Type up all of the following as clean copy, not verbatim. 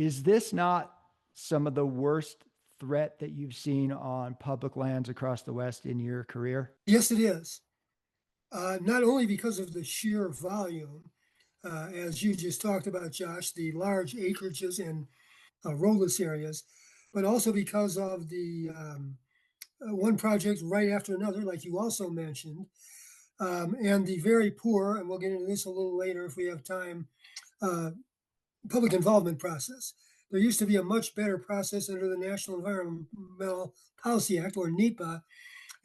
Is this not some of the worst threat that you've seen on public lands across the West in your career? Yes, it is. Not only because of the sheer volume, as you just talked about, Josh, the large acreages in roadless areas, but also because of the one project right after another, like you also mentioned, and the very poor, and we'll get into this a little later if we have time, uh, public involvement process. There used to be a much better process under the National Environmental Policy Act, or NEPA,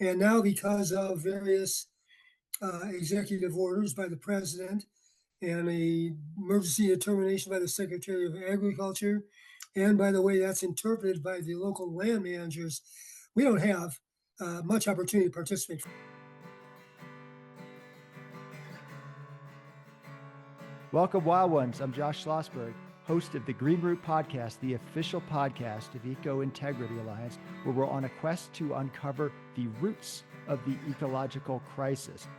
and now because of various executive orders by the president and a emergency determination by the Secretary of Agriculture, and by the way that's interpreted by the local land managers, we don't have much opportunity to participate. Welcome, Wild Ones. I'm Josh Schlossberg, host of the Green Root Podcast, the official podcast of Eco Integrity Alliance, where we're on a quest to uncover the roots of the ecological crisis.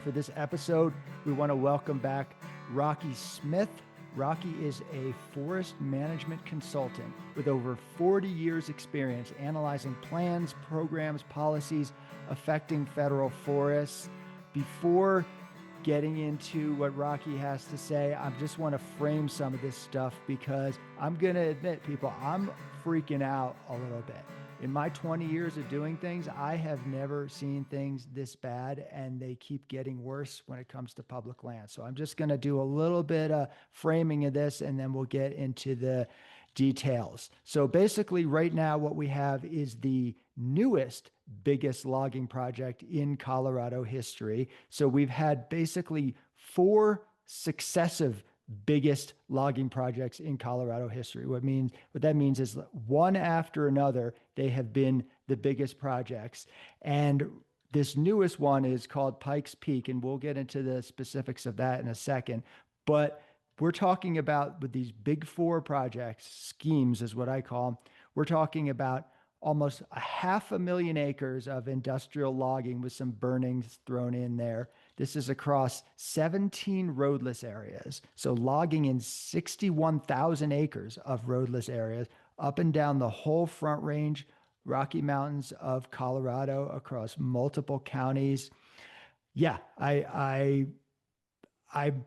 For this episode, we want to welcome back Rocky Smith. Rocky is a forest management consultant with over 40 years experience analyzing plans, programs, policies affecting federal forests. Before getting into what Rocky has to say, I just want to frame some of this stuff because I'm going to admit, people, I'm freaking out a little bit. In my 20 years of doing things, I have never seen things this bad, and they keep getting worse when it comes to public land. So I'm just going to do a little bit of framing of this, and then we'll get into the details. So basically, right now, what we have is the newest, biggest logging project in Colorado history. So we've had basically 4 successive biggest logging projects in Colorado history. What that means is one after another, they have been the biggest projects. And this newest one is called Pike's Peak, and we'll get into the specifics of that in a second. But we're talking about, with these big 4 projects, schemes is what I call them, we're talking about almost 500,000 acres of industrial logging with some burnings thrown in there. This is across 17 roadless areas. So logging in 61,000 acres of roadless areas up and down the whole Front Range, Rocky Mountains of Colorado, across multiple counties. Yeah, I'm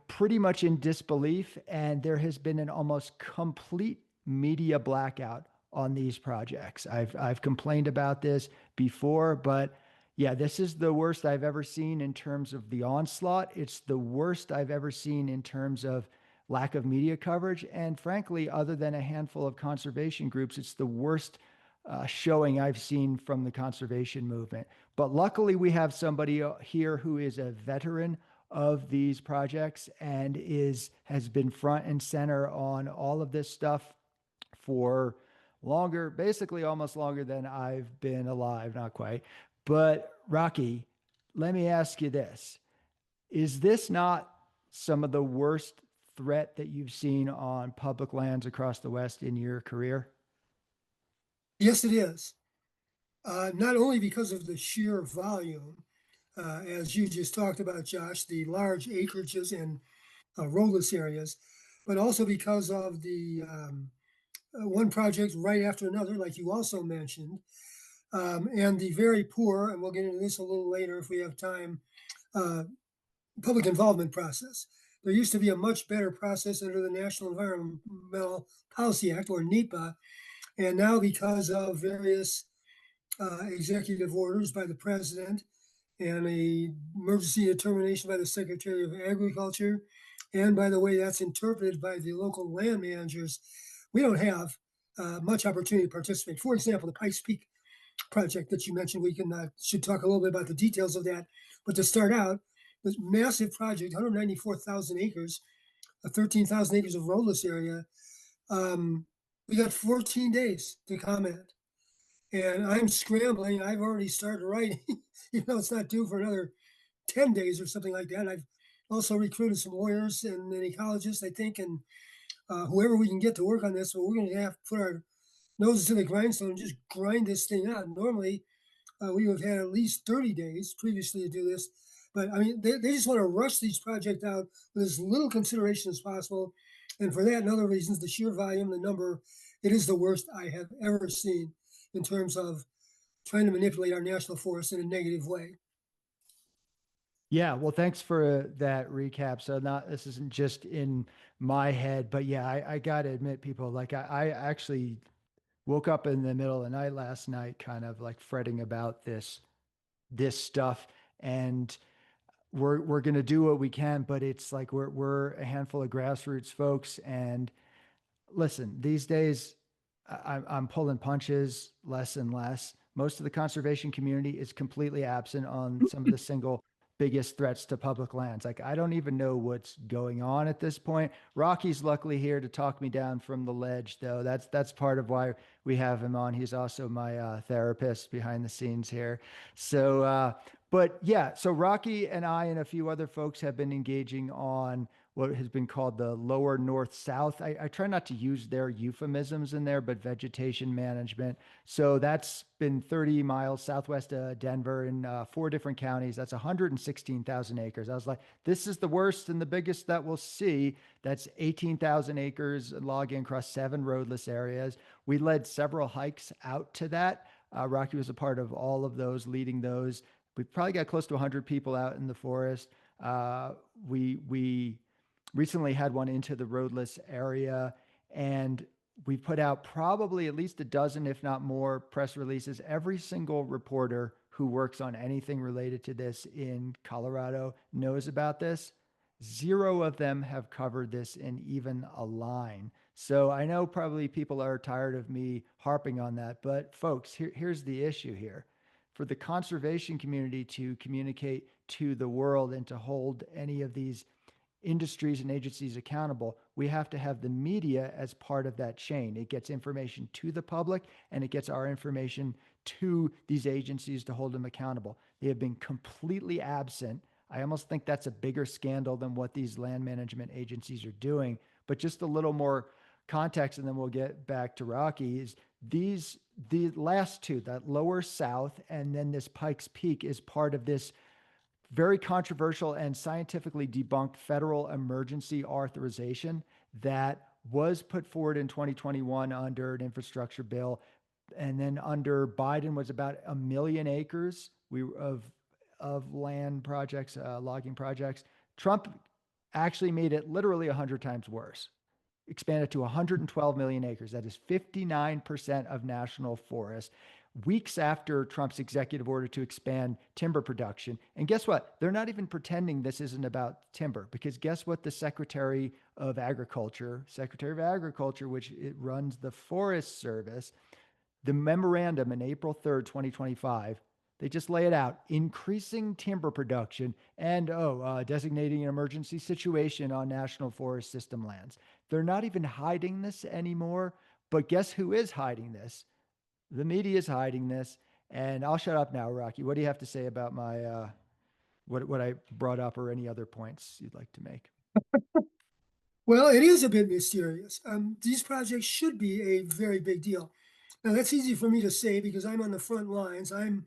pretty much in disbelief, and there has been an almost complete media blackout on these projects. I've complained about this before, but yeah, this is the worst I've ever seen in terms of the onslaught. It's the worst I've ever seen in terms of lack of media coverage. And frankly, other than a handful of conservation groups, it's the worst showing I've seen from the conservation movement. But luckily, we have somebody here who is a veteran of these projects and has been front and center on all of this stuff for longer, basically almost longer than I've been alive, not quite. But Rocky, let me ask you this. Is this not some of the worst threat that you've seen on public lands across the West in your career? Yes, it is. Not only because of the sheer volume, as you just talked about, Josh, the large acreages in roadless areas, but also because of the one project right after another, like you also mentioned, and the very poor, and we'll get into this a little later if we have time, uh, public involvement process. There used to be a much better process under the National Environmental Policy Act, or NEPA, and now because of various executive orders by the president and a emergency determination by the Secretary of Agriculture, and by the way that's interpreted by the local land managers, we don't have much opportunity to participate. For example, the Pikes Peak project that you mentioned, we should talk a little bit about the details of that. But to start out, this massive project, 194,000 acres, 13,000 acres of roadless area. We got 14 days to comment. And I'm scrambling. I've already started writing. It's not due for another 10 days or something like that. I've also recruited some lawyers and an ecologist, I think, and whoever we can get to work on this. So we're going to have to put our noses to the grindstone and just grind this thing out. Normally, we would have had at least 30 days previously to do this. But I mean, they just want to rush these projects out with as little consideration as possible. And for that and other reasons, the sheer volume, the number, it is the worst I have ever seen in terms of trying to manipulate our national forests in a negative way. Yeah, well, thanks for that recap. So not this isn't just in my head, but yeah, I gotta admit, people, like I actually woke up in the middle of the night last night, kind of like fretting about this stuff. And we're gonna do what we can, but it's like we're a handful of grassroots folks. And listen, these days I'm pulling punches less and less. Most of the conservation community is completely absent on some of the single biggest threats to public lands. Like, I don't even know what's going on at this point. Rocky's luckily here to talk me down from the ledge, though. That's part of why we have him on. He's also my therapist behind the scenes here. So, but yeah, so Rocky and I and a few other folks have been engaging on what has been called the lower north south. I try not to use their euphemisms in there, but vegetation management. So that's been 30 miles southwest of Denver in four different counties. That's 116,000 acres. I was like, this is the worst and the biggest that we'll see. That's 18,000 acres logging across 7 roadless areas. We led several hikes out to that. Rocky was a part of all of those, leading those. We probably got close to 100 people out in the forest. We recently had one into the roadless area, and we put out probably at least a dozen, if not more, press releases. Every single reporter who works on anything related to this in Colorado knows about this. Zero of them have covered this in even a line. So I know probably people are tired of me harping on that, but folks, here's the issue here. For the conservation community to communicate to the world and to hold any of these industries and agencies accountable, we have to have the media as part of that chain. It gets information to the public and it gets our information to these agencies to hold them accountable. They have been completely absent. I almost think that's a bigger scandal than what these land management agencies are doing. But just a little more context, and then we'll get back to Rocky, is the last two, that lower south and then this Pikes Peak, is part of this very controversial and scientifically debunked federal emergency authorization that was put forward in 2021 under an infrastructure bill. And then under Biden was about 1 million acres of land projects, logging projects. Trump actually made it literally 100 times worse, expanded to 112 million acres. That is 59% of national forest, weeks after Trump's executive order to expand timber production. And guess what? They're not even pretending this isn't about timber, because guess what? The Secretary of Agriculture, which it runs the Forest Service, the memorandum in April 3rd, 2025, they just lay it out: increasing timber production and designating an emergency situation on national forest system lands. They're not even hiding this anymore. But guess who is hiding this? The media is hiding this. And I'll shut up now, Rocky. What do you have to say about my what I brought up, or any other points you'd like to make? Well, it is a bit mysterious. These projects should be a very big deal. Now, that's easy for me to say because I'm on the front lines. I'm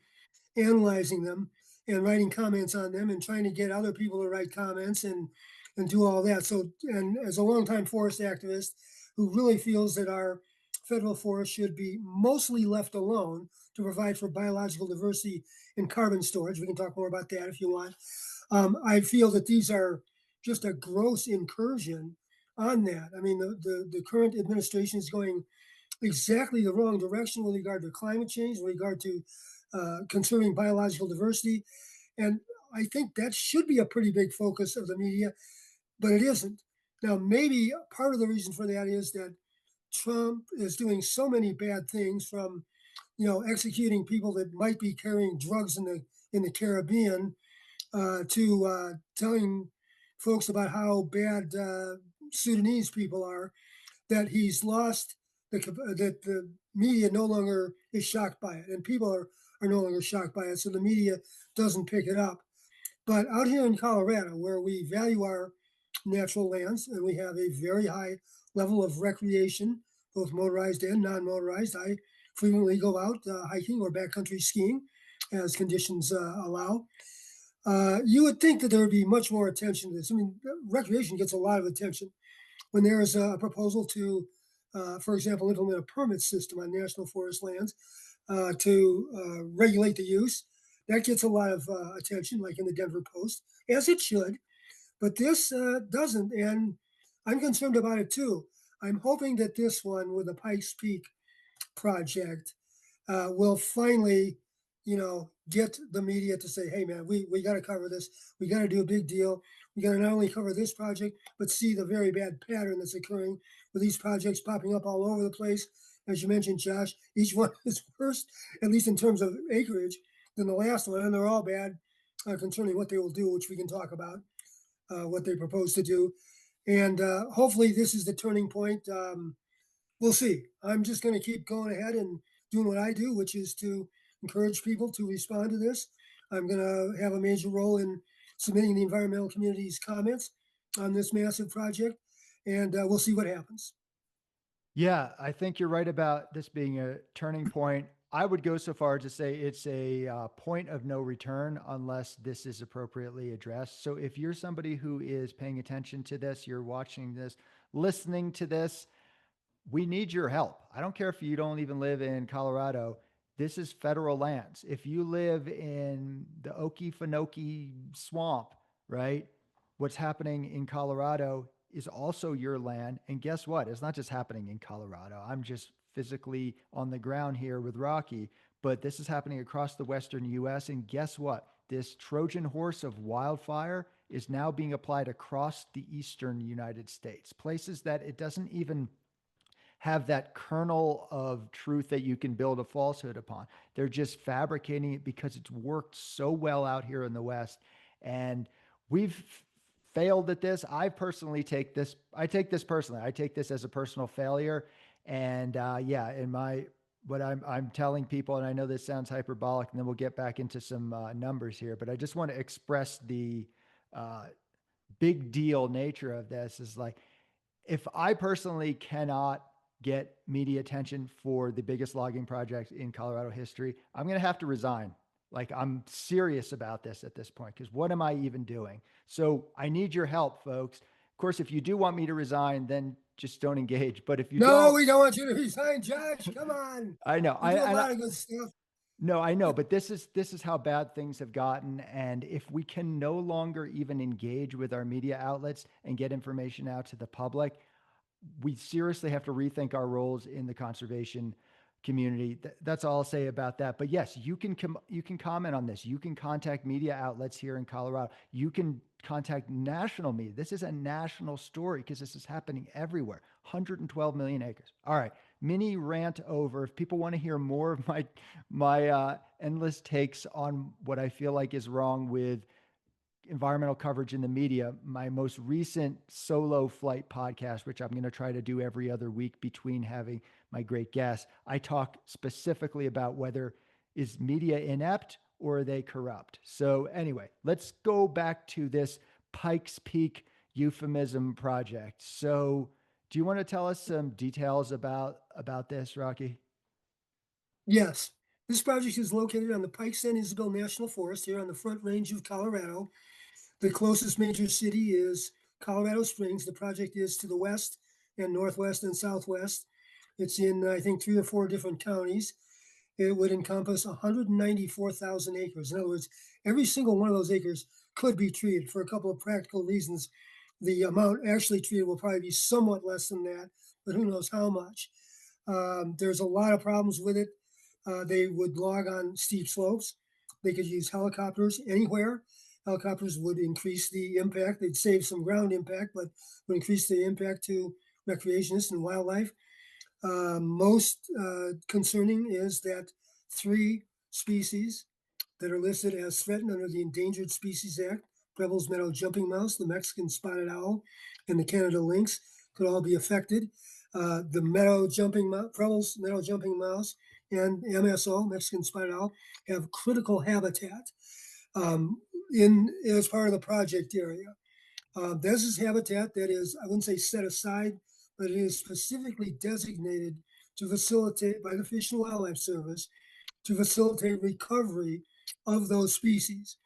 analyzing them and writing comments on them and trying to get other people to write comments and do all that. So, and as a longtime forest activist who really feels that our federal forests should be mostly left alone to provide for biological diversity and carbon storage, we can talk more about that if you want. I feel that these are just a gross incursion on that. I mean, the current administration is going exactly the wrong direction with regard to climate change, with regard to conserving biological diversity. And I think that should be a pretty big focus of the media, but it isn't. Now, maybe part of the reason for that is that Trump is doing so many bad things, from executing people that might be carrying drugs in the Caribbean, to telling folks about how bad Sudanese people are, that he's lost that the media no longer is shocked by it, and people are no longer shocked by it, so the media doesn't pick it up. But out here in Colorado, where we value our natural lands and we have a very high level of recreation, both motorized and non-motorized, I frequently go out hiking or backcountry skiing as conditions allow. You would think that there would be much more attention to this. I mean, recreation gets a lot of attention, when there is a proposal to, for example, implement a permit system on national forest lands to regulate the use. That gets a lot of attention, like in the Denver Post, as it should. But this doesn't, and I'm concerned about it too. I'm hoping that this one with the Pikes Peak project will finally, get the media to say, hey, man, we got to cover this. We got to do a big deal. We got to not only cover this project, but see the very bad pattern that's occurring with these projects popping up all over the place. As you mentioned, Josh, each one is worse, at least in terms of acreage, than the last one. And they're all bad concerning what they will do, which we can talk about, what they propose to do. And hopefully this is the turning point. We'll see. I'm just going to keep going ahead and doing what I do, which is to encourage people to respond to this. I'm going to have a major role in submitting the environmental community's comments on this massive project, and we'll see what happens. Yeah, I think you're right about this being a turning point. I would go so far as to say it's a point of no return unless this is appropriately addressed. So if you're somebody who is paying attention to this, you're watching this, listening to this, we need your help. I don't care if you don't even live in Colorado. This is federal lands. If you live in the Okefenokee swamp, right? What's happening in Colorado is also your land. And guess what? It's not just happening in Colorado. I'm just physically on the ground here with Rocky, but this is happening across the Western US. And guess what? This Trojan horse of wildfire is now being applied across the Eastern United States, places that it doesn't even have that kernel of truth that you can build a falsehood upon. They're just fabricating it because it's worked so well out here in the West. And we've failed at this. I take this personally. I take this as a personal failure. And yeah, what I'm telling people, and I know this sounds hyperbolic, and then we'll get back into some numbers here, but I just want to express the big deal nature of this is like, if I personally cannot get media attention for the biggest logging project in Colorado history, I'm going to have to resign. Like, I'm serious about this at this point, because what am I even doing? So I need your help, folks. Of course, if you do want me to resign, then just don't engage. But if you No, don't, we don't want you to resign, Josh. Come on. I know. You do a lot of good stuff. No, I know, but this is how bad things have gotten. And if we can no longer even engage with our media outlets and get information out to the public, we seriously have to rethink our roles in the conservation community. That's all I'll say about that. But yes, you can comment on this. You can contact media outlets here in Colorado. You can contact national media. This is a national story because this is happening everywhere. 112 million acres. All right, mini rant over. If people want to hear more of my endless takes on what I feel like is wrong with environmental coverage in the media, my most recent solo flight podcast, which I'm going to try to do every other week between having my great guests, I talk specifically about whether is media inept or are they corrupt. So anyway, let's go back to this Pikes Peak euphemism project. So do you want to tell us some details about this, Rocky? Yes. This project is located on the Pike San Isabel National Forest here on the Front Range of Colorado. The closest major city is Colorado Springs. The project is to the west and northwest and southwest. It's in, I think, 3 or 4 different counties. It would encompass 194,000 acres. In other words, every single one of those acres could be treated for a couple of practical reasons. The amount actually treated will probably be somewhat less than that, but who knows how much. There's a lot of problems with it. They would log on steep slopes. They could use helicopters anywhere. Helicopters would increase the impact. They'd save some ground impact, but would increase the impact to recreationists and wildlife. Most concerning is that 3 species that are listed as threatened under the Endangered Species Act, Preble's meadow jumping mouse, the Mexican spotted owl, and the Canada lynx, could all be affected. The Preble's meadow jumping mouse and MSO, Mexican spotted owl, have critical habitat as part of the project area. This is habitat that is, I wouldn't say set aside, but it is specifically designated to facilitate by the Fish and Wildlife Service to facilitate recovery of those species.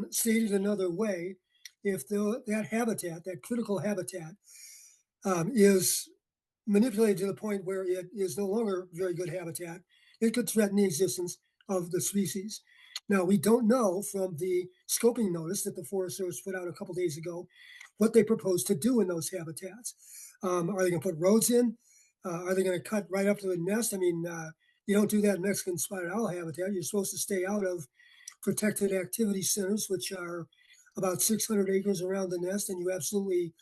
Stated another way, if that habitat, that critical habitat, is manipulated to the point where it is no longer very good habitat. It could threaten the existence of the species. Now, we don't know from the scoping notice that the Forest Service put out a couple days ago what they propose to do in those habitats. Are they going to put roads in? Are they going to cut right up to the nest? I mean, you don't do that in Mexican spotted owl habitat. You're supposed to stay out of protected activity centers, which are about 600 acres around the nest, and you absolutely,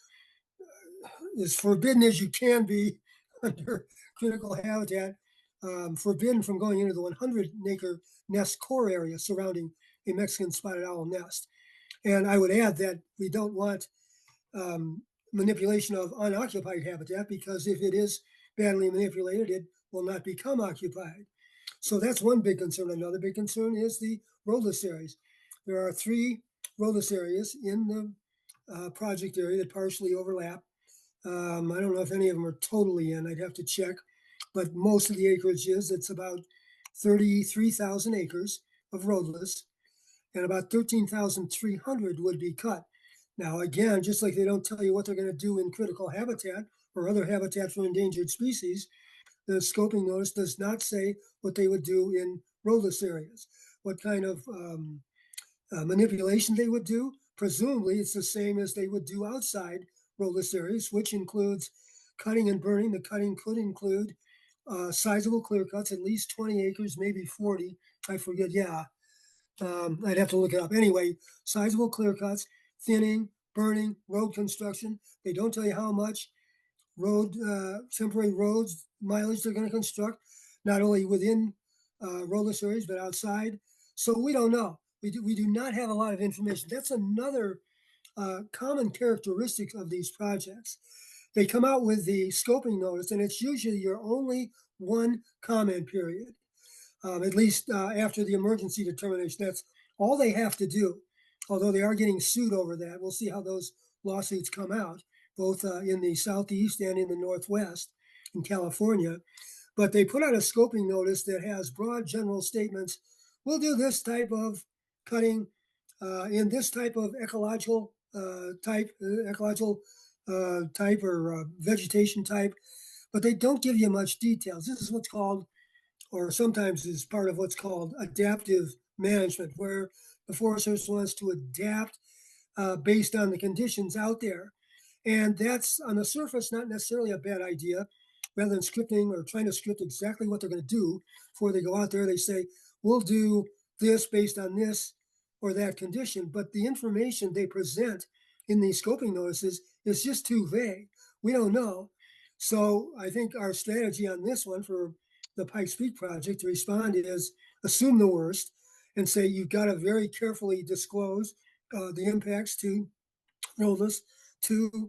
as forbidden as you can be under critical habitat, forbidden from going into the 100-acre nest core area surrounding a Mexican spotted owl nest. And I would add that we don't want manipulation of unoccupied habitat, because if it is badly manipulated, it will not become occupied. So that's one big concern. Another big concern is the roadless areas. There are 3 roadless areas in the project area that partially overlap. I don't know if any of them are totally in. I'd have to check, but most of the acreage is. It's about 33,000 acres of roadless, and about 13,300 would be cut. Now, again, just like they don't tell you what they're going to do in critical habitat or other habitat for endangered species, the scoping notice does not say what they would do in roadless areas, what kind of manipulation they would do. Presumably, it's the same as they would do outside roadless areas, which includes cutting and burning. The cutting could include sizable clear cuts, at least 20 acres, maybe 40. I forget. Yeah, I'd have to look it up. Anyway, sizable clear cuts, thinning, burning, road construction. They don't tell you how much temporary roads mileage they're going to construct, not only within roadless areas, but outside. So we don't know. We do not have a lot of information. That's another common characteristic of these projects. They come out with the scoping notice, and it's usually your only one comment period, at least after the emergency determination. That's all they have to do, although they are getting sued over that. We'll see how those lawsuits come out, both in the Southeast and in the Northwest in California. But they put out a scoping notice that has broad general statements. We'll do this type of cutting in this type of ecological type or vegetation type, but they don't give you much details. This is what's called, or sometimes is part of what's called adaptive management, where the Forest Service wants to adapt based on the conditions out there. And that's on the surface not necessarily a bad idea. Rather than scripting or trying to script exactly what they're going to do before they go out there, they say, we'll do this based on this or that condition. But the information they present in these scoping notices is just too vague. We don't know. So I think our strategy on this one for the Pike Peak project to respond is assume the worst and say you've got to very carefully disclose the impacts to roadless, to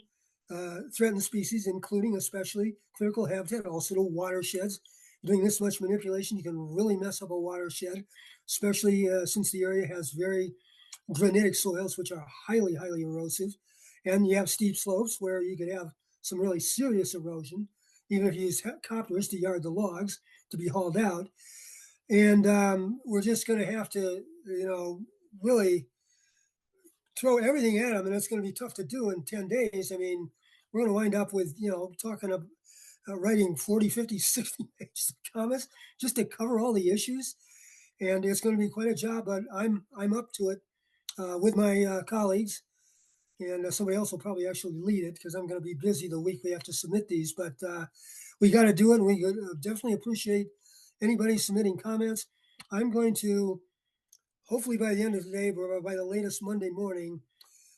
threatened species, including especially critical habitat, also to watersheds. Doing this much manipulation, you can really mess up a watershed, especially since the area has very granitic soils, which are highly, highly erosive. And you have steep slopes where you could have some really serious erosion, even if you use copters to yard the logs to be hauled out. And we're just going to have to, really throw everything at them, and it's going to be tough to do in 10 days. I mean, we're going to wind up with, talking about writing 40, 50, 60 pages of comments just to cover all the issues. And it's going to be quite a job, but I'm up to it with my colleagues. And somebody else will probably actually lead it because I'm going to be busy the week we have to submit these. But we got to do it. And we definitely appreciate anybody submitting comments. I'm going to, hopefully by the end of the day, or by the latest Monday morning,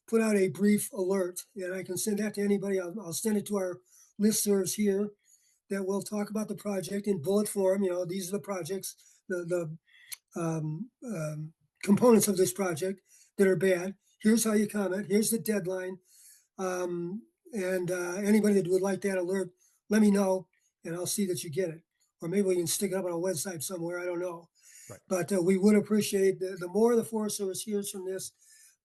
put out a brief alert, and I can send that to anybody. I'll send it to our listservs here that will talk about the project in bullet form. These are the projects, the components of this project that are bad. Here's how you comment. Here's the deadline. And anybody that would like that alert, let me know, and I'll see that you get it. Or maybe we can stick it up on a website somewhere. I don't know. Right. But we would appreciate the more the Forest Service hears from this,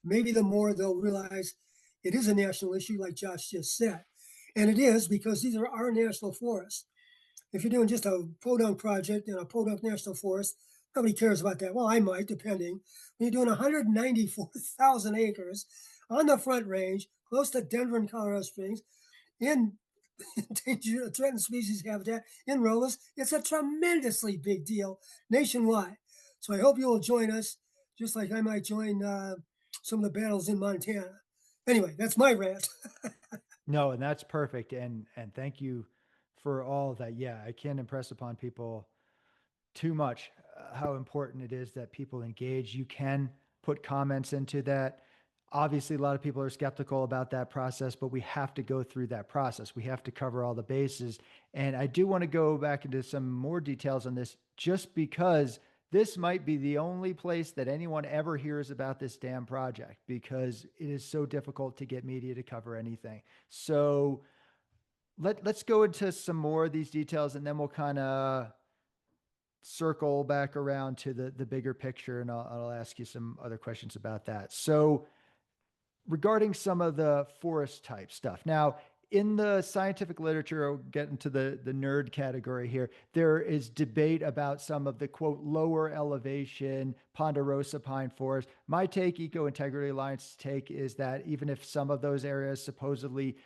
maybe the more they'll realize it is a national issue, like Josh just said. And it is, because these are our national forests. If you're doing just a podunk project in a podunk national forest, nobody cares about that. Well, I might, depending. When you're doing 194,000 acres on the Front Range, close to Denver and Colorado Springs, in endangered threatened species habitat in Roadless. It's a tremendously big deal nationwide. So I hope you will join us, just like I might join some of the battles in Montana. Anyway, that's my rant. No, and that's perfect. And thank you for all of that. Yeah, I can't impress upon people too much how important it is that people engage. You can put comments into that. Obviously, a lot of people are skeptical about that process, but we have to go through that process. We have to cover all the bases. And I do want to go back into some more details on this just because this might be the only place that anyone ever hears about this damn project because it is so difficult to get media to cover anything. So let's go into some more of these details and then we'll kind of circle back around to the bigger picture and I'll ask you some other questions about that. So regarding some of the forest type stuff. Now, in the scientific literature, I'll get into the nerd category here. There is debate about some of the quote lower elevation ponderosa pine forest. My take, Eco Integrity Alliance take, is that even if some of those areas supposedly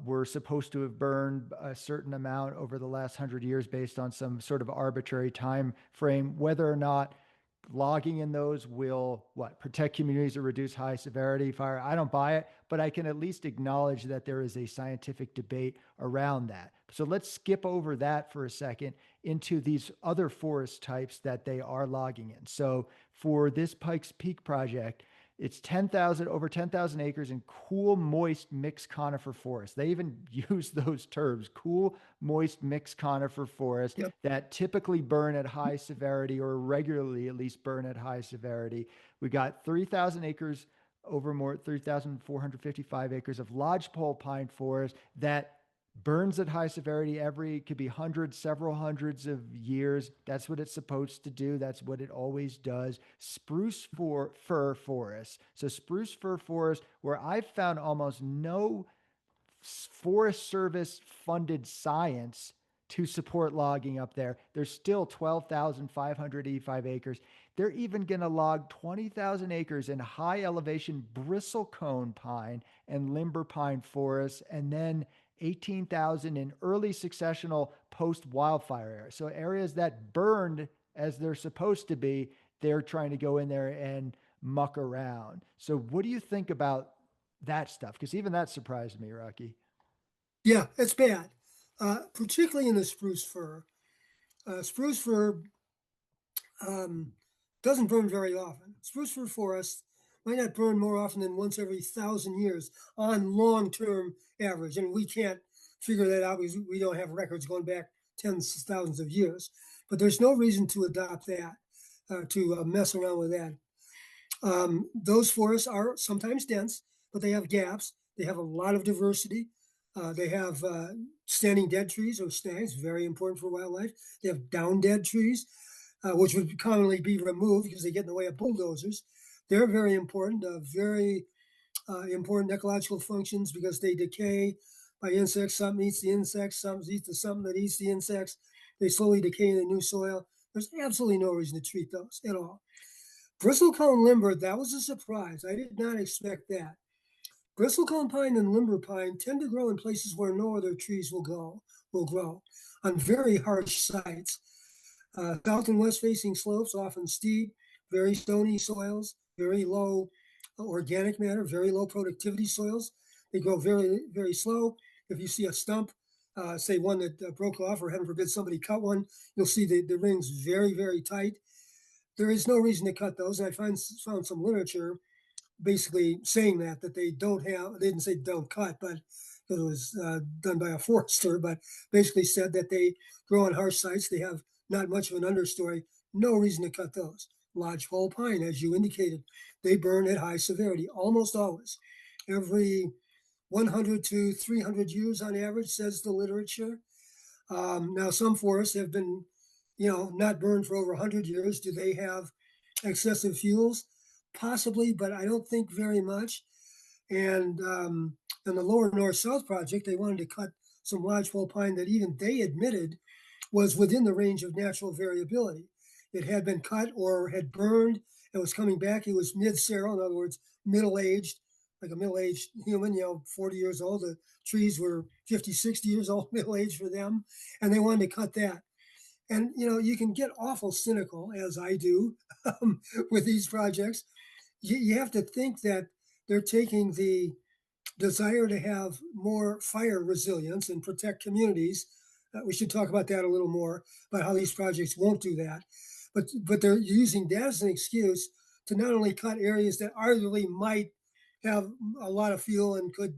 were supposed to have burned a certain amount over the last 100 years based on some sort of arbitrary time frame, whether or not logging in those will what protect communities or reduce high severity fire. I don't buy it, but I can at least acknowledge that there is a scientific debate around that. So let's skip over that for a second into these other forest types that they are logging in. So for this Pikes Peak project, it's 10,000 over 10,000 acres in cool, moist mixed conifer forest. They even use those terms, cool, moist mixed conifer forest Yep. that typically burn at high severity or regularly at least burn at high severity. We got 3,000 acres over more 3,455 acres of lodgepole pine forest that burns at high severity every could be hundreds, several hundreds of years. That's what it's supposed to do. That's what it always does. Fir forest. So spruce fir forest, where I've found almost no Forest Service funded science to support logging up there. There's still 12,585 acres. They're even going to log 20,000 acres in high elevation bristlecone pine and limber pine forests, and then 18,000 in early successional post wildfire areas. So areas that burned as they're supposed to be, they're trying to go in there and muck around. So what do you think about that stuff? Because even that surprised me, Rocky. Yeah, it's bad, particularly in the spruce fir. Spruce fir um, doesn't burn very often. Spruce fir forests might not burn more often than once every 1,000 years on long-term average, and we can't figure that out because we don't have records going back tens of thousands of years. But there's no reason to adopt that, to mess around with that. Those forests are sometimes dense, but they have gaps. They have a lot of diversity. They have standing dead trees or snags, very important for wildlife. They have down dead trees, which would commonly be removed because they get in the way of bulldozers. They're very important, very important ecological functions because they decay by insects. Something eats the insects, something eats something that eats the insects. They slowly decay in the new soil. There's absolutely no reason to treat those at all. Bristlecone limber, that was a surprise. I did not expect that. Bristlecone pine and limber pine tend to grow in places where no other trees will grow on very harsh sites. South and west facing slopes, often steep, very stony soils, very low organic matter, very low productivity soils. They grow very, very slow. If you see a stump, say one that broke off, or heaven forbid somebody cut one, you'll see the rings very, very tight. There is no reason to cut those. And I found some literature basically saying that they don't have, they didn't say don't cut, but because it was done by a forester, but basically said that they grow on harsh sites. They have not much of an understory. No reason to cut those. Lodgepole pine, as you indicated, they burn at high severity almost always. Every 100 to 300 years on average, says the literature. Now, some forests have been, not burned for over 100 years. Do they have excessive fuels? Possibly, but I don't think very much. And in the lower north-south project, they wanted to cut some lodgepole pine that even they admitted was within the range of natural variability. It had been cut or had burned and was coming back. It was mid-seral, in other words, middle-aged, like a middle-aged human, 40 years old. The trees were 50, 60 years old, middle age for them, and they wanted to cut that. And you can get awful cynical, as I do, with these projects. You have to think that they're taking the desire to have more fire resilience and protect communities. We should talk about that a little more, about how these projects won't do that. But they're using that as an excuse to not only cut areas that arguably might have a lot of fuel and could,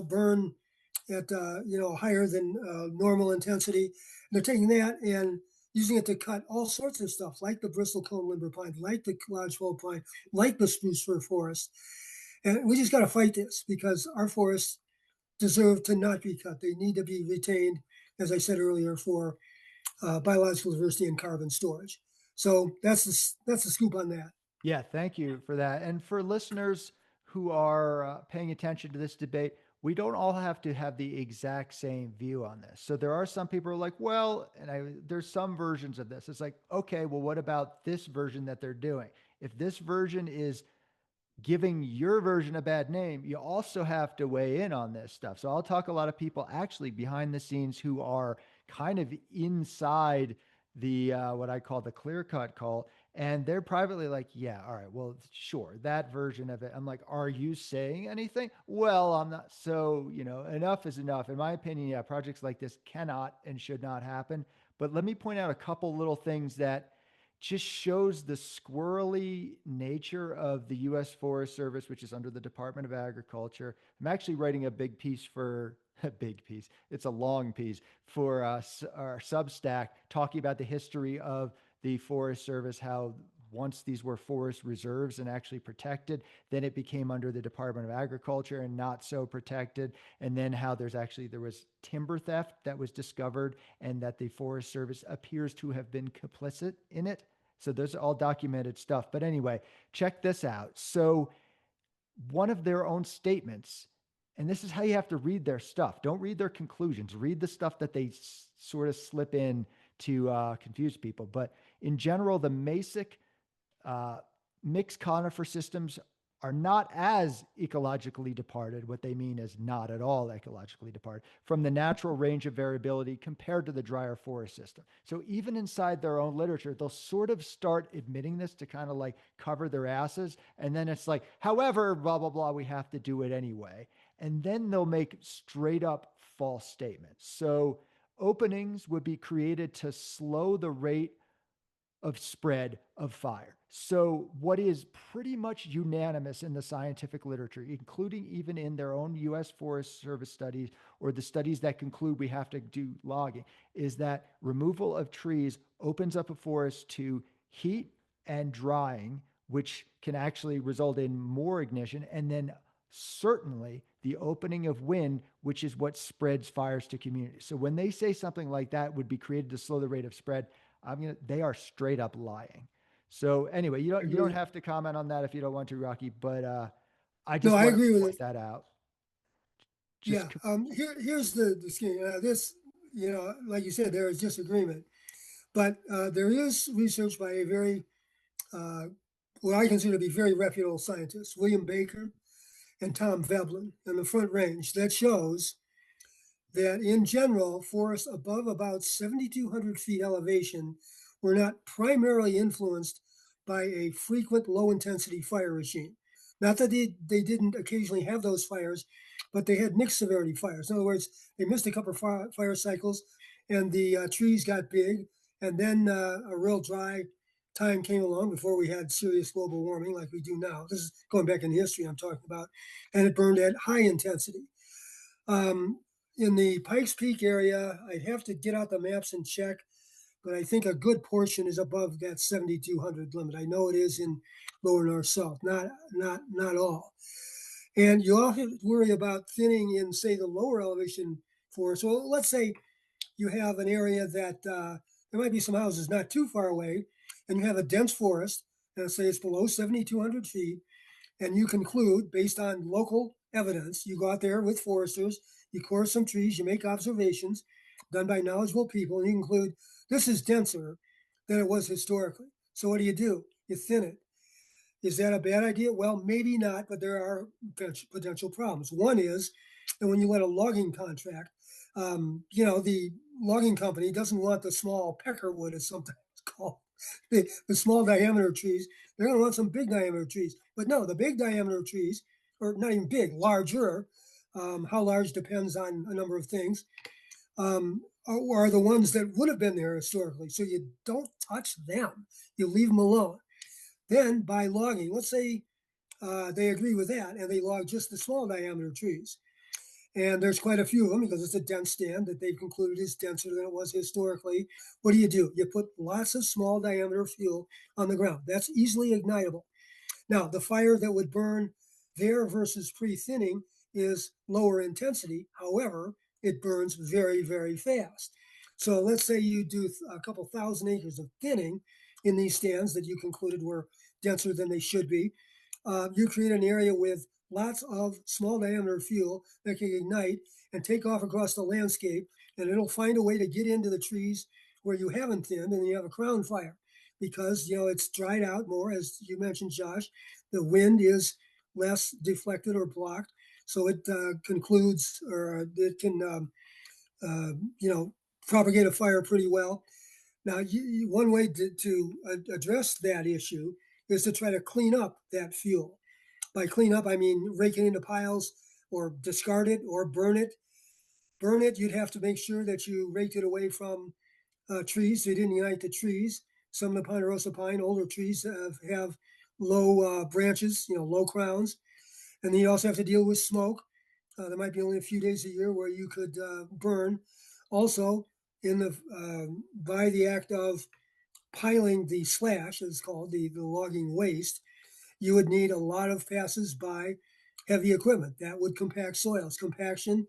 burn at higher than normal intensity. They're taking that and using it to cut all sorts of stuff, like the bristlecone limber pine, like the lodgepole pine, like the spruce fir forest. And we just got to fight this because our forests deserve to not be cut. They need to be retained, as I said earlier, for biological diversity and carbon storage. So that's the scoop on that. Yeah, thank you for that. And for listeners who are paying attention to this debate, we don't all have to have the exact same view on this. So there are some people who are like, well, there's some versions of this. It's like, okay, well, what about this version that they're doing? If this version is giving your version a bad name, you also have to weigh in on this stuff. So I'll talk a lot of people actually behind the scenes who are kind of inside the what I call the clear cut call. And they're privately like, yeah, all right, well, sure, that version of it. I'm like, are you saying anything? Well, I'm not. So, enough is enough. In my opinion, yeah, projects like this cannot and should not happen. But let me point out a couple little things that just shows the squirrely nature of the U.S. Forest Service, which is under the Department of Agriculture. I'm actually writing a big piece for a big piece. It's a long piece for our Substack talking about the history of the Forest Service, how once these were forest reserves and actually protected, then it became under the Department of Agriculture and not so protected. And then how there was timber theft that was discovered and that the Forest Service appears to have been complicit in it. So those are all documented stuff. But anyway, check this out. So one of their own statements, and this is how you have to read their stuff. Don't read their conclusions. Read the stuff that they sort of slip in to confuse people. But in general, the Masic mixed conifer systems are not as ecologically departed. What they mean is not at all ecologically departed from the natural range of variability compared to the drier forest system. So even inside their own literature, they'll sort of start admitting this to kind of like cover their asses. And then it's like, however, blah, blah, blah, we have to do it anyway. And then they'll make straight up false statements. So openings would be created to slow the rate of spread of fire. So what is pretty much unanimous in the scientific literature, including even in their own U.S. Forest Service studies or the studies that conclude we have to do logging, is that removal of trees opens up a forest to heat and drying, which can actually result in more ignition, and then certainly the opening of wind, which is what spreads fires to communities. So when they say something like that would be created to slow the rate of spread, they are straight up lying. So anyway, you don't have to comment on that if you don't want to, Rocky. But I just I want agree to with point it. that out. Yeah. Here's the scheme. This, like you said, there is disagreement, but there is research by a very, what I consider to be very reputable scientists, William Baker and Tom Veblen in the Front Range, that shows that in general, forests above about 7,200 feet elevation were not primarily influenced by a frequent low intensity fire regime. Not that they didn't occasionally have those fires, but they had mixed severity fires. In other words, they missed a couple of fire cycles and the trees got big. And then a real dry time came along before we had serious global warming like we do now. This is going back in history I'm talking about. And it burned at high intensity. In the Pikes Peak area, I'd have to get out the maps and check, but I think a good portion is above that 7,200 limit. I know it is in lower north south, not all. And you often worry about thinning in, say, the lower elevation forest. So let's say you have an area that there might be some houses not too far away, and you have a dense forest, and say it's below 7,200 feet, and you conclude based on local evidence, you go out there with foresters, you core some trees, you make observations done by knowledgeable people, and you conclude this is denser than it was historically. So what do? You thin it. Is that a bad idea? Well, maybe not, but there are potential problems. One is And when you let a logging contract, the logging company doesn't want the small peckerwood, as sometimes called, the small diameter trees. They're going to want some big diameter trees. But no, the big diameter trees, or not even big, larger, how large depends on a number of things, are the ones that would have been there historically. So you don't touch them, you leave them alone. Then by logging, let's say they agree with that and they log just the small diameter trees. And there's quite a few of them because it's a dense stand that they've concluded is denser than it was historically. What do? You put lots of small diameter fuel on the ground. That's easily ignitable. Now, the fire that would burn there versus pre-thinning is lower intensity. However, it burns very, very fast. So let's say you do a couple thousand acres of thinning in these stands that you concluded were denser than they should be. You create an area with lots of small diameter fuel that can ignite and take off across the landscape, and it'll find a way to get into the trees where you haven't thinned, and you have a crown fire because it's dried out more, as you mentioned, Josh. The wind is less deflected or blocked, so it concludes, or it can propagate a fire pretty well. Now, one way to address that issue is to try to clean up that fuel. By clean up, I mean rake it into piles or discard it or burn it. Burn it, you'd have to make sure that you raked it away from trees. So you didn't ignite the trees. Some of the ponderosa pine, older trees, have low branches, low crowns. And then you also have to deal with smoke. There might be only a few days a year where you could burn. Also, by the act of piling the slash, as it's called, the logging waste, you would need a lot of passes by heavy equipment that would compact soils. Compaction,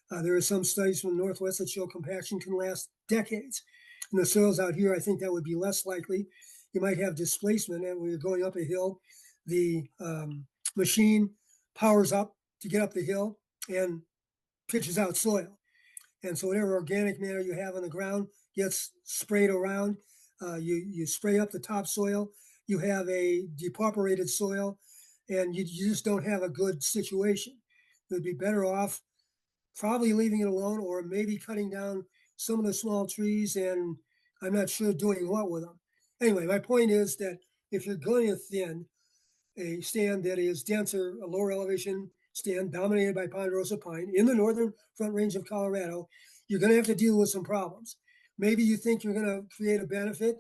there are some studies from the Northwest that show compaction can last decades. In the soils out here, I think that would be less likely. You might have displacement, and when you're going up a hill, the machine powers up to get up the hill and pitches out soil. And so whatever organic matter you have on the ground gets sprayed around. You spray up the topsoil. You have a depauperated soil, and you just don't have a good situation. It would be better off probably leaving it alone, or maybe cutting down some of the small trees, and I'm not sure doing what with them. Anyway, my point is that if you're going to thin a stand that is denser, a lower elevation stand dominated by ponderosa pine in the northern Front Range of Colorado, you're going to have to deal with some problems. Maybe you think you're going to create a benefit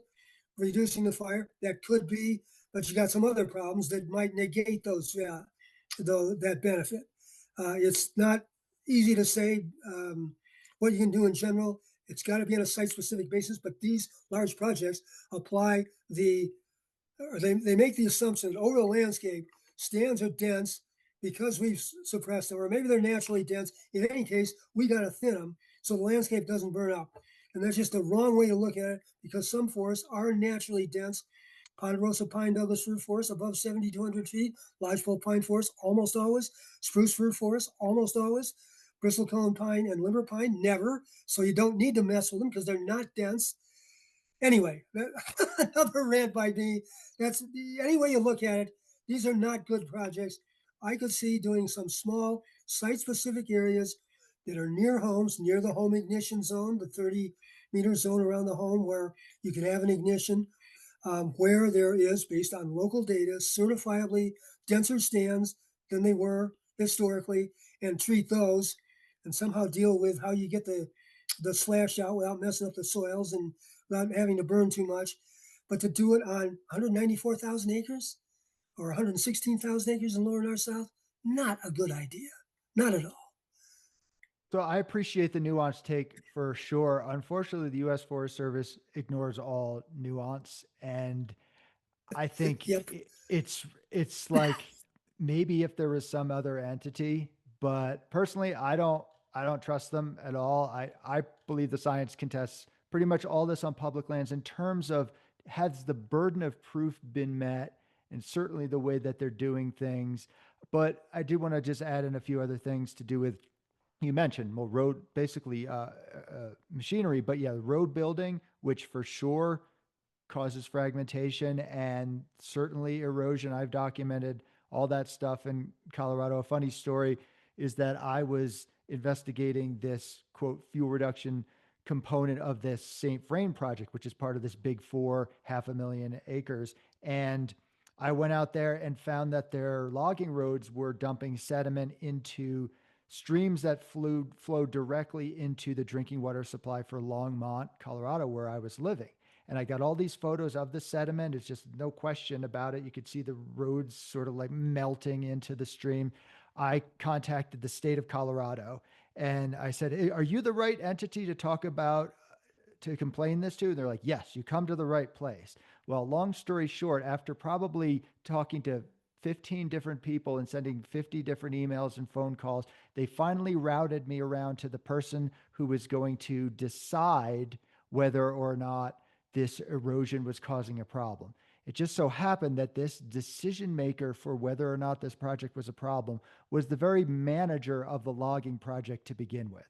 reducing the fire. That could be, but you got some other problems that might negate that benefit. It's not easy to say what you can do in general. It's got to be on a site-specific basis, but these large projects apply they make the assumption that over the landscape, stands are dense because we've suppressed them, or maybe they're naturally dense. In any case, we got to thin them so the landscape doesn't burn up. And that's just the wrong way to look at it, because some forests are naturally dense. Ponderosa pine, Douglas fir forest above 7,200 feet, lodgepole pine forest almost always, spruce fir forest almost always, bristlecone pine and limber pine never. So you don't need to mess with them because they're not dense. Anyway, another rant by me. That's any way you look at it. These are not good projects. I could see doing some small site-specific areas that are near homes, near the home ignition zone, the 30-meter zone around the home where you can have an ignition, where there is, based on local data, certifiably denser stands than they were historically, and treat those and somehow deal with how you get the slash out without messing up the soils and without having to burn too much. But to do it on 194,000 acres or 116,000 acres in lower north south, not a good idea. Not at all. So I appreciate the nuanced take for sure. Unfortunately, the U.S. Forest Service ignores all nuance, and I think Yep. it's like maybe if there was some other entity, but personally, I don't trust them at all. I believe the science contests pretty much all this on public lands in terms of has the burden of proof been met, and certainly the way that they're doing things. But I do want to just add in a few other things to do with you mentioned well road basically machinery, but yeah, road building, which for sure causes fragmentation and certainly erosion. I've documented all that stuff in Colorado. A funny story is that I was investigating this quote fuel reduction component of this St. Vrain project, which is part of this big four, 500,000 acres. And I went out there and found that their logging roads were dumping sediment into streams that flow directly into the drinking water supply for Longmont, Colorado, where I was living. And I got all these photos of the sediment. It's just no question about it. You could see the roads sort of like melting into the stream. I contacted the state of Colorado and I said, "Hey, are you the right entity to talk about, to complain this to?" And they're like, "Yes, you come to the right place." Well, long story short, after probably talking to 15 different people and sending 50 different emails and phone calls, they finally routed me around to the person who was going to decide whether or not this erosion was causing a problem. It just so happened that this decision maker for whether or not this project was a problem was the very manager of the logging project to begin with.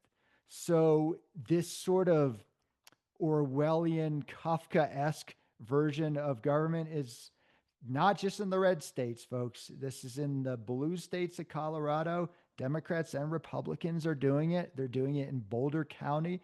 So, this sort of Orwellian, Kafka esque version of government is not just in the red states, folks. This is in the blue states of Colorado. Democrats and Republicans are doing it. They're doing it in Boulder County,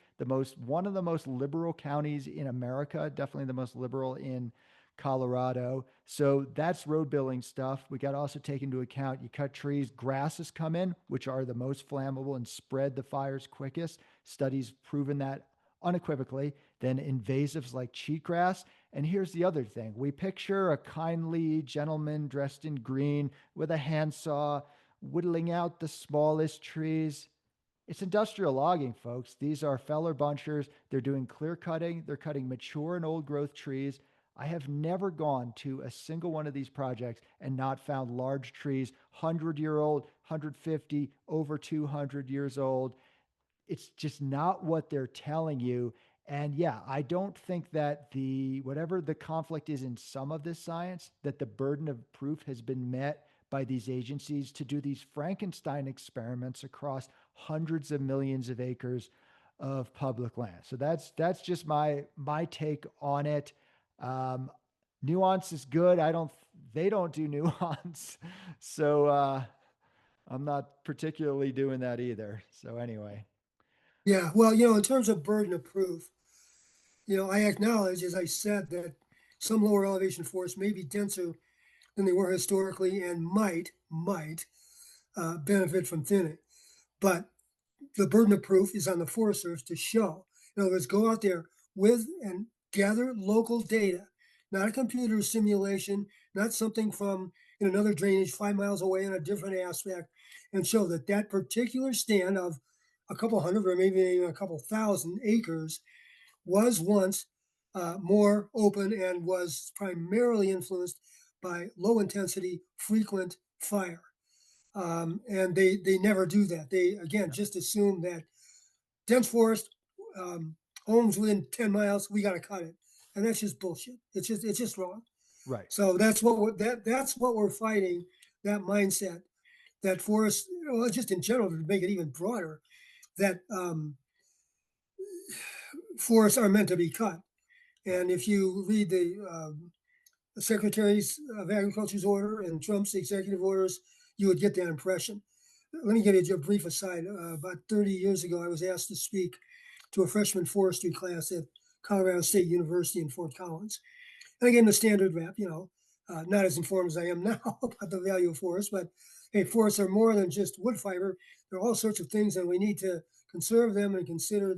one of the most liberal counties in America, definitely the most liberal in Colorado. So that's road building stuff. We got to also take into account you cut trees, grasses come in, which are the most flammable and spread the fires quickest. Studies proven that unequivocally. Then invasives like cheatgrass. And here's the other thing. We picture a kindly gentleman dressed in green with a handsaw whittling out the smallest trees. It's industrial logging, folks. These are feller bunchers. They're doing clear cutting. They're cutting mature and old growth trees. I have never gone to a single one of these projects and not found large trees, 100-year-old, 150, over 200 years old. It's just not what they're telling you. And yeah, I don't think that whatever the conflict is in some of this science, that the burden of proof has been met by these agencies to do these Frankenstein experiments across hundreds of millions of acres of public land. So that's just my take on it. Um, Nuance is good. They don't do nuance. So I'm not particularly doing that either. So anyway. Yeah, well, in terms of burden of proof, I acknowledge, as I said, that some lower elevation forests may be denser than they were historically and might benefit from thinning. But the burden of proof is on the Forest Service to show. In other words, go out there with and gather local data, not a computer simulation, not something from in another drainage 5 miles away in a different aspect, and show that that particular stand of a couple hundred or maybe even a couple thousand acres was once more open and was primarily influenced by low intensity, frequent fire. And they never do that. They, again, just assume that dense forest, homes within 10 miles, we got to cut it. And that's just bullshit. It's just wrong. Right. So that's what we're fighting, that mindset that forests, just in general, to make it even broader, that forests are meant to be cut. And if you read the Secretary's of Agriculture's order and Trump's executive orders, you would get that impression. Let me give you a brief aside. About 30 years ago, I was asked to speak to a freshman forestry class at Colorado State University in Fort Collins. And I gave them the standard rap, not as informed as I am now about the value of forests, but hey, forests are more than just wood fiber. There are all sorts of things, and we need to conserve them and consider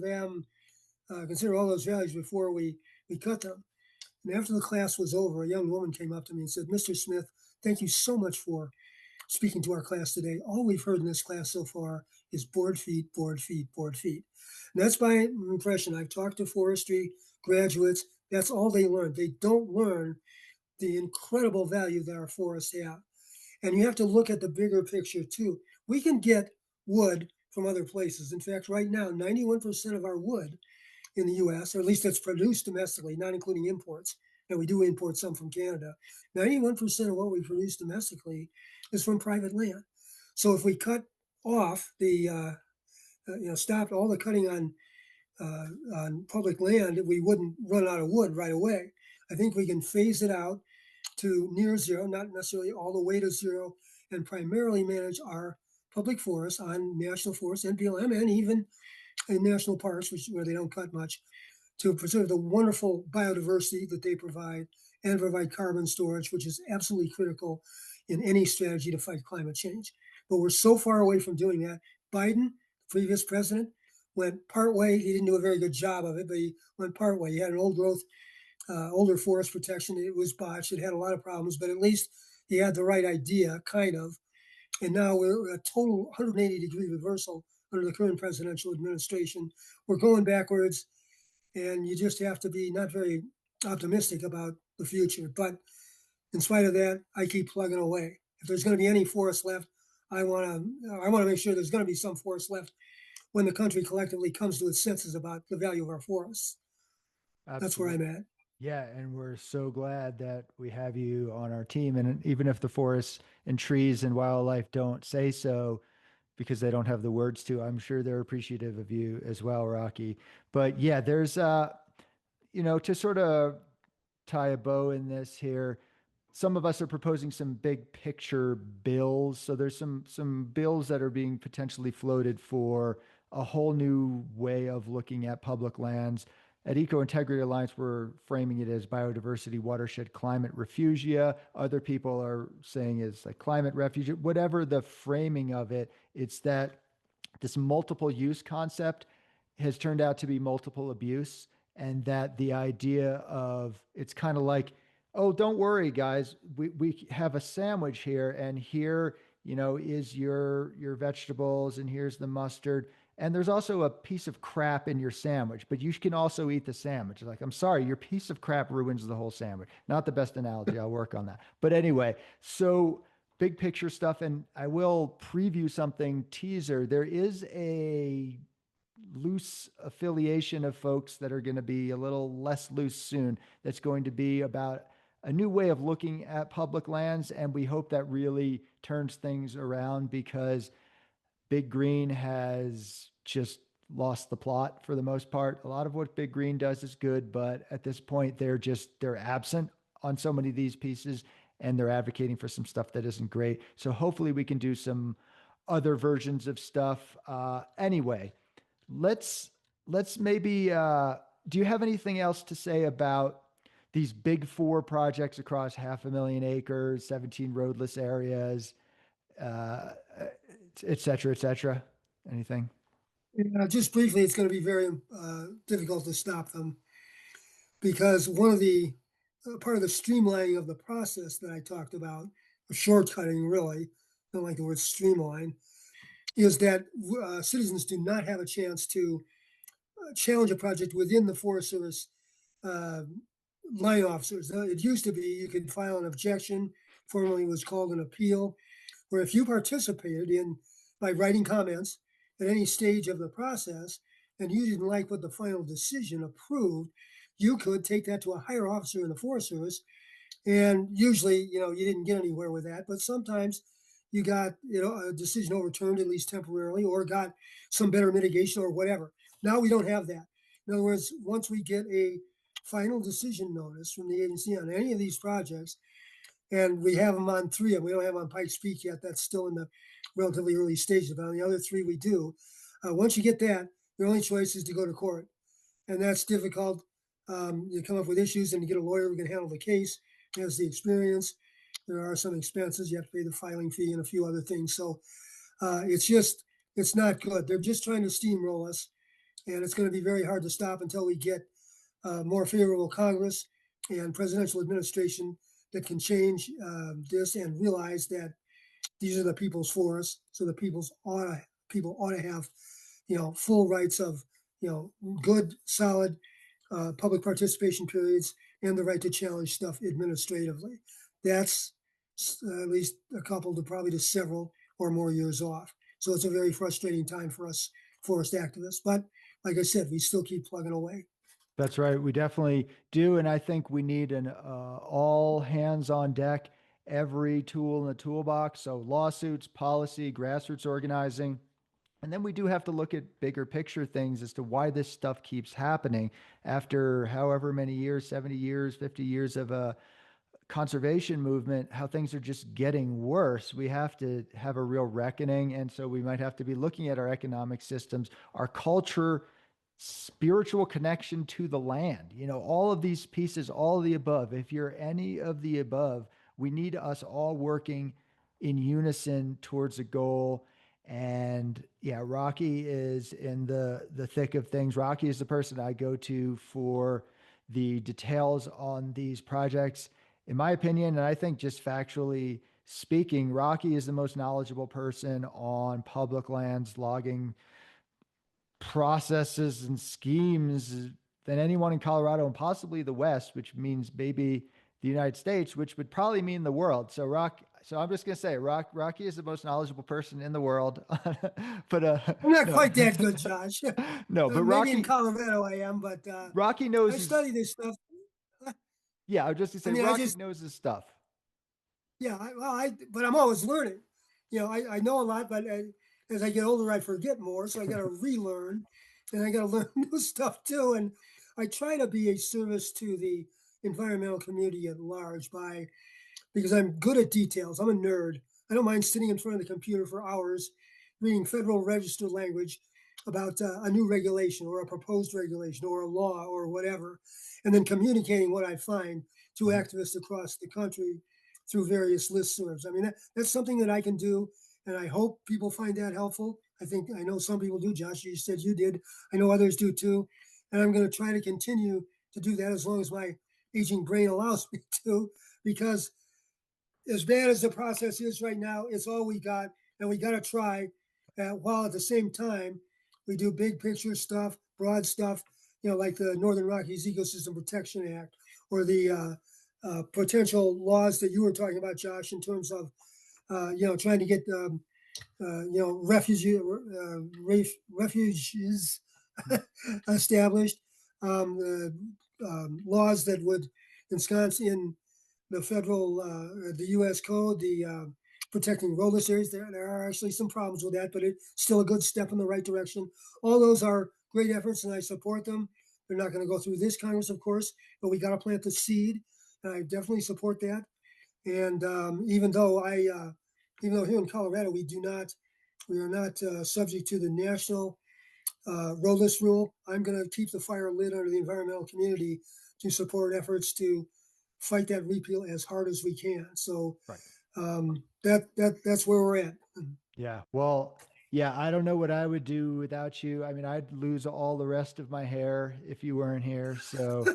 all those values before we cut them. And after the class was over, a young woman came up to me and said, "Mr. Smith, thank you so much for speaking to our class today. All we've heard in this class so far is board feet, board feet, board feet." And that's my impression. I've talked to forestry graduates. That's all they learn. They don't learn the incredible value that our forests have. And you have to look at the bigger picture too. We can get wood from other places. In fact, right now, 91% of our wood in the US, or at least that's produced domestically, not including imports, and we do import some from Canada, 91% of what we produce domestically is from private land. So if we cut off stopped all the cutting on public land, we wouldn't run out of wood right away. I think we can phase it out to near zero, not necessarily all the way to zero, and primarily manage our public forests on national forests, NPLM, and even in national parks, where they don't cut much, to preserve the wonderful biodiversity that they provide and provide carbon storage, which is absolutely critical in any strategy to fight climate change. But we're so far away from doing that. Biden, previous president, went partway. He didn't do a very good job of it, but he went partway. He had an old growth, older forest protection. It was botched. It had a lot of problems, but at least he had the right idea, kind of. And now we're a total 180-degree reversal under the current presidential administration. We're going backwards, and you just have to be not very optimistic about the future. But in spite of that, I keep plugging away. If there's going to be any forest left, I want to make sure there's going to be some forest left when the country collectively comes to its senses about the value of our forests. That's where I'm Absolutely. at. Yeah, and we're so glad that we have you on our team. And even if the forests and trees and wildlife don't say so because they don't have the words to, I'm sure they're appreciative of you as well, Rocky. But yeah, there's to sort of tie a bow in this here, some of us are proposing some big picture bills. So there's some bills that are being potentially floated for a whole new way of looking at public lands. At Eco Integrity Alliance, we're framing it as biodiversity, watershed, climate refugia. Other people are saying it's like climate refuge. Whatever the framing of it, it's that this multiple use concept has turned out to be multiple abuse, and that the idea of it's kind of like, oh, don't worry, guys, we have a sandwich here, and here, is your vegetables, and here's the mustard. And there's also a piece of crap in your sandwich, but you can also eat the sandwich. Like, I'm sorry, your piece of crap ruins the whole sandwich. Not the best analogy. I'll work on that. But anyway, so big picture stuff. And I will preview something teaser. There is a loose affiliation of folks that are going to be a little less loose soon. That's going to be about a new way of looking at public lands. And we hope that really turns things around, because Big Green has just lost the plot for the most part. A lot of what Big Green does is good, but at this point, they're absent on so many of these pieces, and they're advocating for some stuff that isn't great. So hopefully we can do some other versions of stuff. Anyway, let's maybe do you have anything else to say about these big four projects across 500,000 acres, 17 roadless areas, uh, et cetera, et cetera? Anything? Just briefly, it's going to be very difficult to stop them, because one of the part of the streamlining of the process that I talked about, or shortcutting really, I don't like the word streamline, is that citizens do not have a chance to challenge a project within the Forest Service uh, line officers. It used to be you could file an objection, formerly was called an appeal, where if you participated in by writing comments at any stage of the process and you didn't like what the final decision approved, you could take that to a higher officer in the Forest Service. And usually, you didn't get anywhere with that, but sometimes you got, a decision overturned, at least temporarily, or got some better mitigation or whatever. Now we don't have that. In other words, once we get a final decision notice from the agency on any of these projects, and we have them on three of them, we don't have them on Pike's Peak yet. That's still in the relatively early stages. But on the other three, we do. Once you get that, your only choice is to go to court, and that's difficult. You come up with issues, and you get a lawyer who can handle the case, has the experience. There are some expenses. You have to pay the filing fee and a few other things. So it's not good. They're just trying to steamroll us, and it's going to be very hard to stop until we get more favorable Congress and presidential administration that can change this and realize that these are the people's forests. So the people ought to have, full rights of, good, solid public participation periods and the right to challenge stuff administratively. That's at least a couple to probably to several or more years off. So it's a very frustrating time for us forest activists. But like I said, we still keep plugging away. That's right. We definitely do. And I think we need an all hands on deck, every tool in the toolbox. So lawsuits, policy, grassroots organizing. And then we do have to look at bigger picture things as to why this stuff keeps happening after however many years, 70 years, 50 years of a conservation movement, how things are just getting worse. We have to have a real reckoning. And so we might have to be looking at our economic systems, our culture, spiritual connection to the land, all of these pieces, all of the above. If you're any of the above, we need us all working in unison towards a goal. And yeah, Rocky is in the thick of things. Rocky is the person I go to for the details on these projects. In my opinion, and I think just factually speaking, Rocky is the most knowledgeable person on public lands, logging processes and schemes than anyone in Colorado and possibly the West, which means maybe the United States, which would probably mean the world. So I'm just gonna say Rocky is the most knowledgeable person in the world. But I'm not no, quite that good, Josh. no, but Maybe in Rocky Colorado I am, but Rocky knows I his study this stuff. yeah, I was just gonna I say mean, I Rocky just, knows his stuff. yeah, but I'm always learning. I know a lot, but as I get older, I forget more. So I got to relearn, and I got to learn new stuff too. And I try to be a service to the environmental community at large because I'm good at details. I'm a nerd. I don't mind sitting in front of the computer for hours reading Federal Register language about a new regulation or a proposed regulation or a law or whatever, and then communicating what I find to Mhm. activists across the country through various listservs. I mean, that's something that I can do, and I hope people find that helpful. I know some people do. Josh, you said you did. I know others do too, and I'm going to try to continue to do that as long as my aging brain allows me to, because as bad as the process is right now, it's all we got, and we got to try. While at the same time, we do big picture stuff, broad stuff, like the Northern Rockies Ecosystem Protection Act, or the potential laws that you were talking about, Josh, in terms of trying to get refuges established, laws that would ensconce in the U.S. code, the protecting roadless areas. There are actually some problems with that, but it's still a good step in the right direction. All those are great efforts, and I support them. They're not going to go through this Congress, of course, but we got to plant the seed, and I definitely support that. And even though here in Colorado we are not subject to the national roadless rule, I'm going to keep the fire lit under the environmental community to support efforts to fight that repeal as hard as we can. So Right. that's where we're at. Yeah. Well, yeah, I don't know what I would do without you. I mean, I'd lose all the rest of my hair if you weren't here. So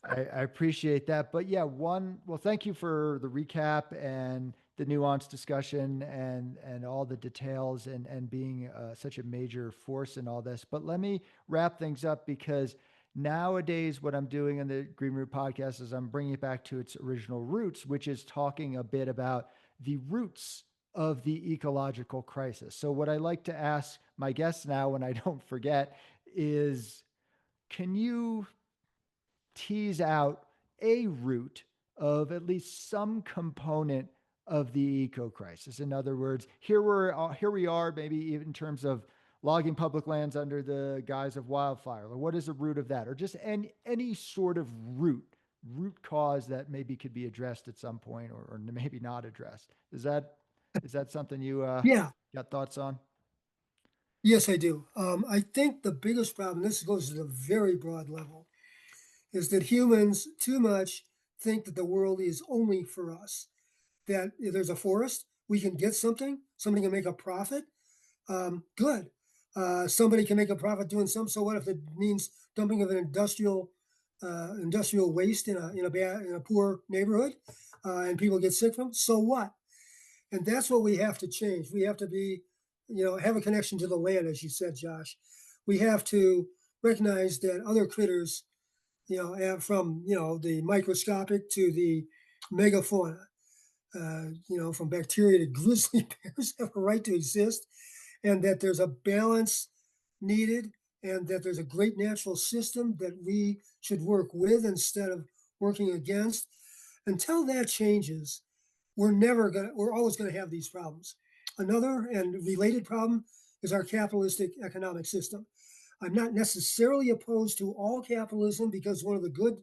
I appreciate that. But yeah, well, thank you for the recap and the nuanced discussion and all the details and being such a major force in all this. But let me wrap things up because nowadays what I'm doing in the Green Root podcast is I'm bringing it back to its original roots, which is talking a bit about the roots of the ecological crisis. So what I like to ask my guests now when I don't forget is, can you tease out a root of at least some component of the eco crisis? In other words, here we are, maybe even in terms of logging public lands under the guise of wildfire. Or what is the root of that? Or just any sort of root cause that maybe could be addressed at some point or maybe not addressed. Is that something you Yeah, got thoughts on? yes, I do. I think the biggest problem, this goes to a very broad level, is that humans too much think that the world is only for us. That if there's a forest, we can get something, somebody can make a profit. Good. Somebody can make a profit doing some. So what if it means dumping of an industrial waste in a poor neighborhood, and people get sick from it? So what? And that's what we have to change. We have to have a connection to the land, as you said, Josh. We have to recognize that other critters, from the microscopic to the megafauna, from bacteria to grizzly bears, have a right to exist, and that there's a balance needed, and that there's a great natural system that we should work with instead of working against. Until that changes, we're always gonna have these problems. Another and related problem is our capitalistic economic system. I'm not necessarily opposed to all capitalism because one of the good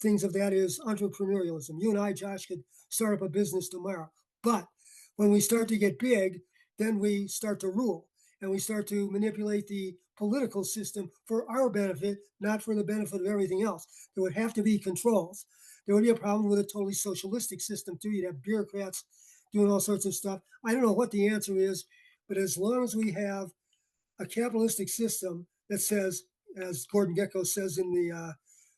things of that is entrepreneurialism. You and I, Josh, could start up a business tomorrow. But when we start to get big, then we start to rule and we start to manipulate the political system for our benefit, not for the benefit of everything else. There would have to be controls. There would be a problem with a totally socialistic system too. You'd have bureaucrats doing all sorts of stuff. I don't know what the answer is, but as long as we have a capitalistic system that says, as Gordon Gekko says in the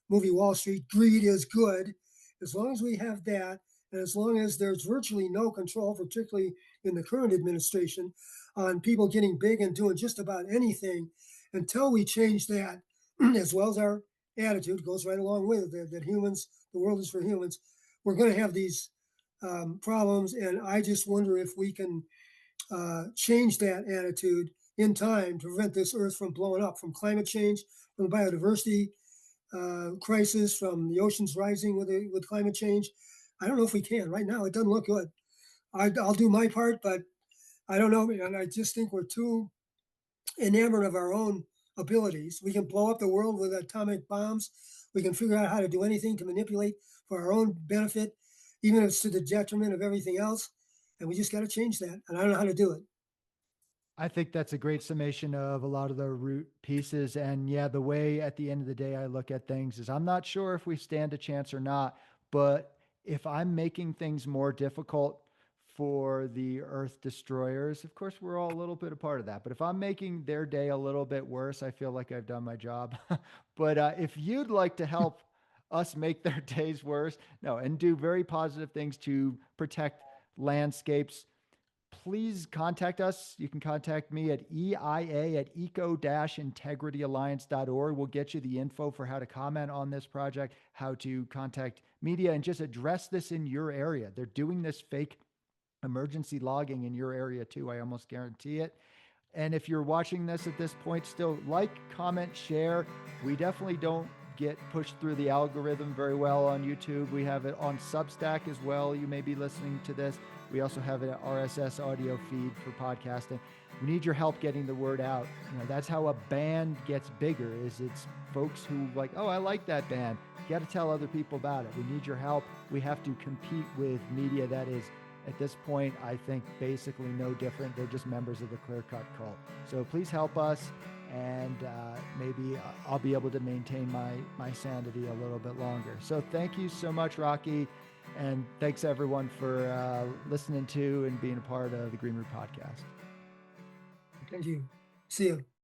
movie Wall Street, greed is good. As long as we have that, and as long as there's virtually no control, particularly in the current administration, on people getting big and doing just about anything, until we change that, as well as our attitude goes right along with it, that humans, the world is for humans, we're going to have these problems. And I just wonder if we can change that attitude in time to prevent this earth from blowing up, from climate change, from the biodiversity crisis, from the oceans rising with climate change. I don't know if we can. Right now, it doesn't look good. I'll do my part, but I don't know. And I just think we're too enamored of our own abilities. We can blow up the world with atomic bombs. We can figure out how to do anything to manipulate for our own benefit, even if it's to the detriment of everything else. And we just got to change that. And I don't know how to do it. I think that's a great summation of a lot of the root pieces. And yeah, the way at the end of the day I look at things is I'm not sure if we stand a chance or not, but if I'm making things more difficult for the Earth destroyers, of course, we're all a little bit a part of that. But if I'm making their day a little bit worse, I feel like I've done my job. But if you'd like to help us make their days worse, no, and do very positive things to protect landscapes, please contact us. You can contact me at eia@eco-integrityalliance.org. We'll get you the info for how to comment on this project, how to contact media, and just address this in your area. They're doing this fake emergency logging in your area too. I almost guarantee it. And if you're watching this at this point, still like, comment, share. We definitely don't get pushed through the algorithm very well on YouTube. We have it on Substack as well. You may be listening to this. We also have an RSS audio feed for podcasting. We need your help getting the word out. That's how a band gets bigger, is it's folks who like, oh, I like that band. You got to tell other people about it. We need your help. We have to compete with media that is, at this point, I think basically no different. They're just members of the clear-cut cult. So please help us, and maybe I'll be able to maintain my sanity a little bit longer. So thank you so much, Rocky, and thanks everyone for listening to and being a part of the Green Root Podcast. Thank you. See you.